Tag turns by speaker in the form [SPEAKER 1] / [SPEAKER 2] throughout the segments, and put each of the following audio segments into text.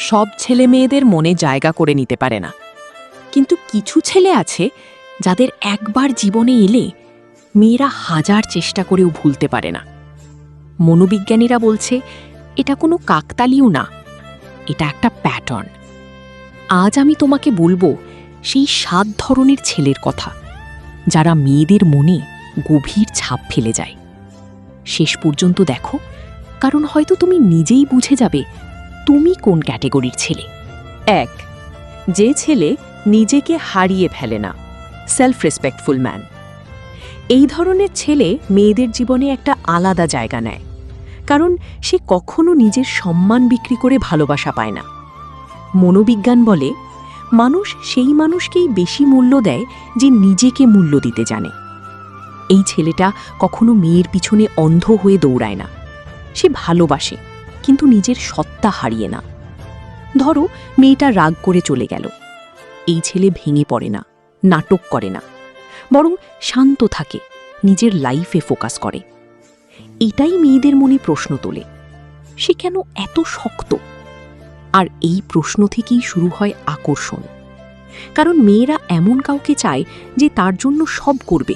[SPEAKER 1] সব ছেলে মেয়েদের মনে জায়গা করে নিতে পারে না, কিন্তু কিছু ছেলে আছে যাদের একবার জীবনে এলে মেয়েরা হাজার চেষ্টা করেও ভুলতে পারে না। মনোবিজ্ঞানীরা বলছে এটা কোনো কাকতালীয় না, এটা একটা প্যাটার্ন। আজ আমি তোমাকে বলবো সেই 7 ধরনের ছেলের কথা যারা মেয়েদের মনে গভীর ছাপ ফেলে যায়। শেষ পর্যন্ত দেখো, কারণ হয়তো তুমি নিজেই বুঝে যাবে তুমি কোন ক্যাটেগরির ছেলে। 1. যে ছেলে নিজেকে হারিয়ে ফেলে না, সেলফ রেসপেক্টফুল ম্যান। এই ধরনের ছেলে মেয়েদের জীবনে একটা আলাদা জায়গা নেয়, কারণ সে কখনো নিজের সম্মান বিক্রি করে ভালোবাসা পায় না। মনোবিজ্ঞান বলে মানুষ সেই মানুষকেই বেশি মূল্য দেয় যে নিজেকে মূল্য দিতে জানে। এই ছেলেটা কখনো মেয়ের পিছনে অন্ধ হয়ে দৌড়ায় না, সে ভালোবাসে কিন্তু নিজের সত্তা হারিয়ে না। ধরো মেয়েটা রাগ করে চলে গেল, এই ছেলে ভেঙে পড়ে না, নাটক করে না, বরং শান্ত থাকে, নিজের লাইফে ফোকাস করে। এটাই মেয়েদের মনে প্রশ্ন তোলে, সে কেন এত শক্ত? আর এই প্রশ্ন থেকেই শুরু হয় আকর্ষণ, কারণ মেয়েরা এমন কাউকে চায় যে তার জন্য সব করবে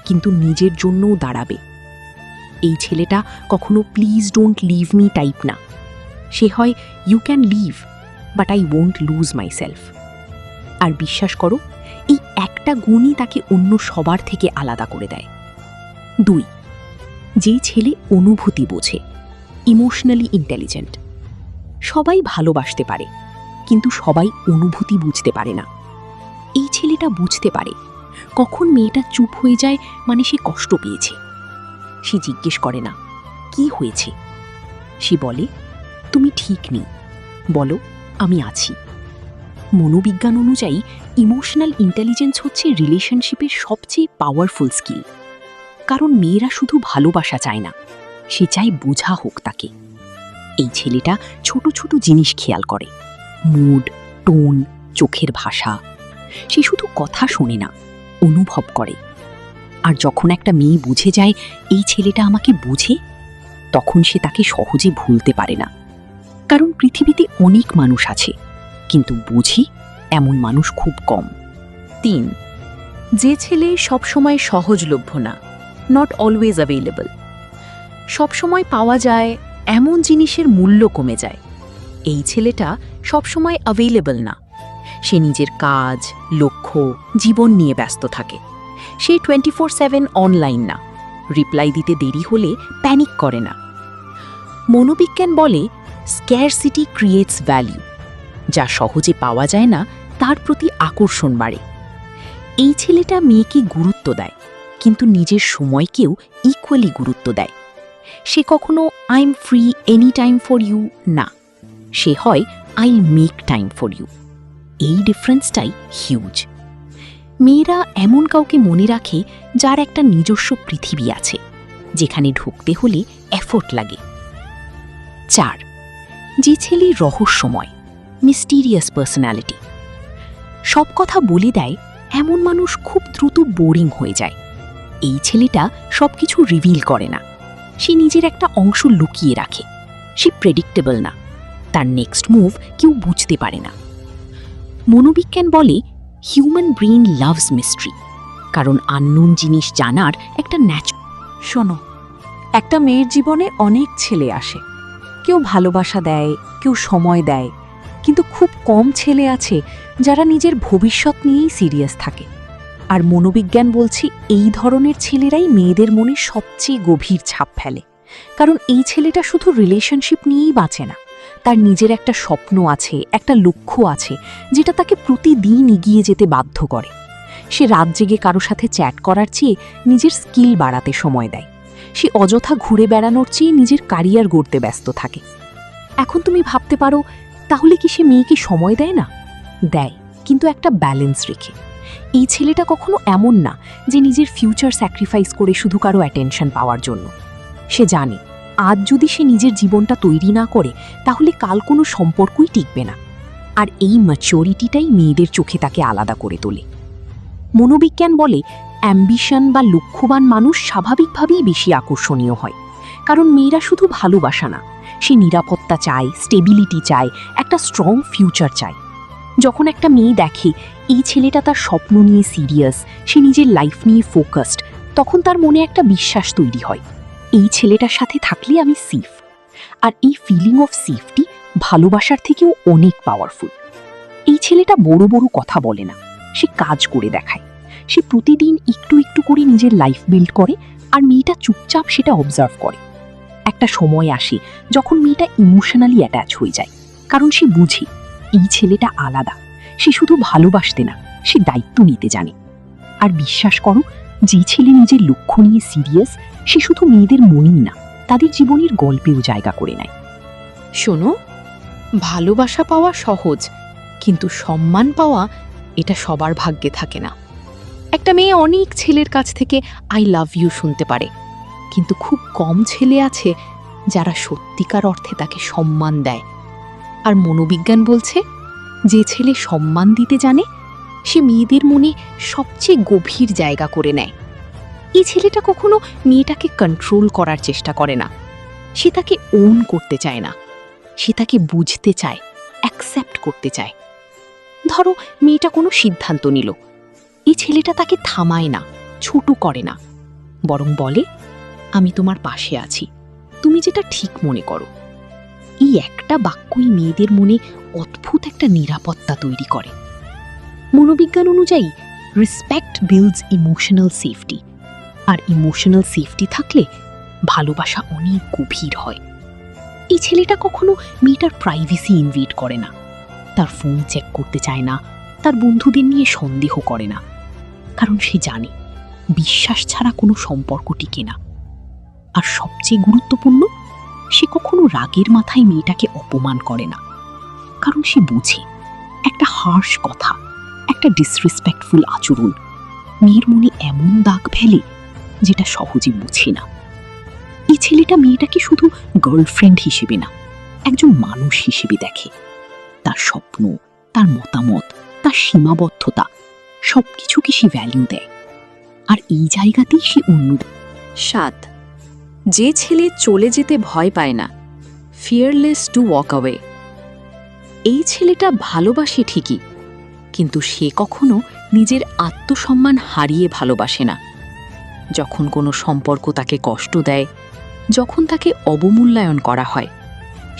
[SPEAKER 1] কিন্তু নিজের জন্যও দাঁড়াবে। এই ছেলেটা কখনো please don't leave me type না, সে হয় you can leave but I won't lose myself. আর বিশ্বাস করো, এই একটা গুণই তাকে অন্য সবার থেকে আলাদা করে দেয়। 2. যে ছেলে অনুভূতি বোঝে, ইমোশনালি ইন্টেলিজেন্ট। সবাই ভালোবাসতে পারে কিন্তু সবাই অনুভূতি বুঝতে পারে না। এই ছেলেটা বুঝতে পারে কখন মেয়েটা চুপ হয়ে যায় মানে সে কষ্ট পেয়েছে। সে জিজ্ঞেস করে না কি হয়েছে, সে বলে তুমি ঠিক নেই, বলো আমি আছি। মনোবিজ্ঞান অনুযায়ী ইমোশনাল ইন্টেলিজেন্স হচ্ছে রিলেশনশিপের সবচেয়ে পাওয়ারফুল স্কিল, কারণ মেয়েরা শুধু ভালোবাসা চায় না, সে চায় বোঝা হোক তাকে। এই ছেলেটা ছোট ছোট জিনিস খেয়াল করে, মুড, টোন, চোখের ভাষা। সে শুধু কথা শোনে না, অনুভব করে। আর যখন একটা মেয়ে বুঝে যায় এই ছেলেটা আমাকে বুঝে, তখন সে তাকে সহজে ভুলতে পারে না। কারণ পৃথিবীতে অনেক মানুষ আছে, কিন্তু বুঝি এমন মানুষ খুব কম। 3. যে ছেলে সবসময় সহজলভ্য না, নট অলওয়েজ অ্যাভেলেবল। সবসময় পাওয়া যায় এমন জিনিসের মূল্য কমে যায়। এই ছেলেটা সবসময় অ্যাভেলেবল না, সে নিজের কাজ, লক্ষ্য, জীবন নিয়ে ব্যস্ত থাকে। সে 24/7 অনলাইন না, রিপ্লাই দিতে দেরি হলে প্যানিক করে না। মনোবিজ্ঞান বলে স্ক্যারসিটি ক্রিয়েটস ভ্যালু, যা সহজে পাওয়া যায় না তার প্রতি আকর্ষণ বাড়ে। এই ছেলেটা মেয়েকে গুরুত্ব দেয় কিন্তু নিজের সময়কেও ইকুয়ালি গুরুত্ব দেয়। সে কখনো I am free any time for you না, সে হয় I make time for you. এই ডিফারেন্সটাই হিউজ। মেয়েরা এমন কাউকে মনে রাখে যার একটা নিজস্ব পৃথিবী আছে, যেখানে ঢুকতে হলে এফোর্ট লাগে। 4. যে ছেলে রহস্যময়, মিস্টিরিয়াস পার্সোনালিটি। সব কথা বলে দেয় এমন মানুষ খুব দ্রুত বোরিং হয়ে যায়। এই ছেলেটা সবকিছু রিভিল করে না, সে নিজের একটা অংশ লুকিয়ে রাখে। সে প্রেডিক্টেবল না, তার নেক্সট মুভ কেউ বুঝতে পারে না। মনোবিজ্ঞান বলে হিউম্যান ব্রেইন লাভস মিস্ট্রি, কারণ আননোন জিনিস জানার একটা শোনো, একটা মেয়ের জীবনে অনেক ছেলে আসে, কেউ ভালোবাসা দেয়, কেউ সময় দেয়, কিন্তু খুব কম ছেলে আছে যারা নিজের ভবিষ্যৎ নিয়েই সিরিয়াস থাকে। আর মনোবিজ্ঞান বলছে এই ধরনের ছেলেরাই মেয়েদের মনে সবচেয়ে গভীর ছাপ ফেলে, কারণ এই ছেলেটা শুধু রিলেশনশিপ নিয়েই বাঁচে না, তার নিজের একটা স্বপ্ন আছে, একটা লক্ষ্য আছে যেটা তাকে প্রতিদিন এগিয়ে যেতে বাধ্য করে। সে রাত জেগে কারো সাথে চ্যাট করার চেয়ে নিজের স্কিল বাড়াতে সময় দেয়। সে অযথা ঘুরে বেড়ানোর চেয়ে নিজের ক্যারিয়ার গড়তে ব্যস্ত থাকে। এখন তুমি ভাবতে পারো, তাহলে কি সে মেয়েকে সময় দেয় না? দেয়, কিন্তু একটা ব্যালেন্স রেখে। এই ছেলেটা কখনো এমন না যে নিজের ফিউচার স্যাক্রিফাইস করে শুধু কারো অ্যাটেনশন পাওয়ার জন্য। সে জানে আজ যদি সে নিজের জীবনটা তৈরি না করে তাহলে কাল কোনো সম্পর্কই টিকবে না। আর এই ম্যাচিওরিটিটাই মেয়েদের চোখে তাকে আলাদা করে তোলে। মনোবিজ্ঞান বলে অ্যাম্বিশন বা লক্ষ্যবান মানুষ স্বাভাবিকভাবেই বেশি আকর্ষণীয় হয়, কারণ মেয়েরা শুধু ভালোবাসা না,
[SPEAKER 2] সে নিরাপত্তা চায়, স্টেবিলিটি চায়, একটা স্ট্রং ফিউচার চায়। যখন একটা মেয়ে দেখে এই ছেলেটা তার স্বপ্ন নিয়ে সিরিয়াস, সে নিজের লাইফ নিয়ে ফোকাসড, তখন তার মনে একটা বিশ্বাস তৈরি হয়, এই ছেলেটার সাথে থাকলে আমি সেফ। আর এই ফিলিং অফ সেফটি ভালোবাসার থেকেও অনেক পাওয়ারফুল। এই ছেলেটা বড় বড় কথা বলে না, সে কাজ করে দেখায়। সে প্রতিদিন একটু একটু করে নিজের লাইফ বিল্ড করে, আর মেয়েটা চুপচাপ সেটা অবজার্ভ করে। একটা সময় আসে যখন মেয়েটা ইমোশনালি অ্যাটাচ হয়ে যায়, কারণ সে বুঝে এই ছেলেটা আলাদা। সে শুধু ভালোবাসতে না, সে দায়িত্ব নিতে জানে। আর বিশ্বাস করো, যে ছেলে নিজের লক্ষ্য নিয়ে সিরিয়াস, সে শুধু মেয়েদের মনেই না, তাদের জীবনের গল্পেও জায়গা করে নেয়।
[SPEAKER 1] শোনো, ভালোবাসা পাওয়া সহজ, কিন্তু সম্মান পাওয়া এটা সবার ভাগ্যে থাকে না। একটা মেয়ে অনেক ছেলের কাছ থেকে আই লাভ ইউ শুনতে পারে, কিন্তু খুব কম ছেলে আছে যারা সত্যিকার অর্থে তাকে সম্মান দেয়। আর মনোবিজ্ঞান বলছে, যে ছেলে সম্মান দিতে জানে সে মেয়েদের মনে সবচেয়ে গভীর জায়গা করে নেয়। এই ছেলেটা কখনো মেয়েটাকে কন্ট্রোল করার চেষ্টা করে না, সে তাকে ওন করতে চায় না, সে তাকে বুঝতে চায়, অ্যাকসেপ্ট করতে চায়। ধরো মেয়েটা কোনো সিদ্ধান্ত নিল, এই ছেলেটা তাকে থামায় না, ছোট করে না, বরং বলে, আমি তোমার পাশে আছি, তুমি যেটা ঠিক মনে করো। এই একটা বাক্যই মেয়েদের মনে অদ্ভুত একটা নিরাপত্তা তৈরি করে। মনোবিজ্ঞান অনুযায়ী রেসপেক্ট বিল্ডস ইমোশনাল সেফটি, আর ইমোশনাল সেফটি থাকলে ভালোবাসা অনেক গভীর হয়। এই ছেলেটা কখনো মেয়েটার প্রাইভেসি ইনভেড করে না, তার ফোন চেক করতে চায় না, তার বন্ধুদের নিয়ে সন্দেহ করে না, কারণ সে জানে বিশ্বাস ছাড়া কোনো সম্পর্ক টিকে না। আর সবচেয়ে গুরুত্বপূর্ণ, সে কখনো রাগের মাথায় মেয়েটাকে অপমান করে না, কারণ সে বুঝে একটা হার্শ কথা, একটা ডিসরেসপেক্টফুল আচরণ মেয়ের মনে এমন দাগ ফেলে যেটা সহজে মুছে না। এই ছেলেটা মেয়েটাকে শুধু গার্লফ্রেন্ড হিসেবে না, একজন মানুষ হিসেবে দেখে। তার স্বপ্ন, তার মতামত, তার সীমাবদ্ধতা সবকিছুকে সে ভ্যালিউ দেয়, আর এই জায়গাতেই সে অন্য।
[SPEAKER 3] 7. যে ছেলে চলে যেতে ভয় পায় না, ফিয়ারলেস টু ওয়াক অ্যাওয়ে। এই ছেলেটা ভালোবাসে ঠিকই, কিন্তু সে কখনো নিজের আত্মসম্মান হারিয়ে ভালোবাসে না। যখন কোনো সম্পর্ক তাকে কষ্ট দেয়, যখন তাকে অবমূল্যায়ন করা হয়,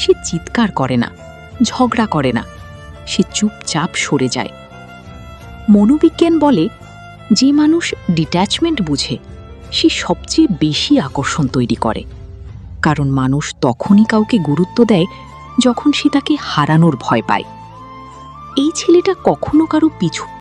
[SPEAKER 3] সে চিৎকার করে না, ঝগড়া করে না, সে চুপচাপ সরে যায়। মনোবিজ্ঞান বলে, যে মানুষ ডিট্যাচমেন্ট বুঝে সে সবচেয়ে বেশি আকর্ষণ তৈরি করে, কারণ মানুষ তখনই কাউকে গুরুত্ব দেয় যখন সে তাকে হারানোর ভয় পায়। এই ছেলেটা কখনো কারো পিছু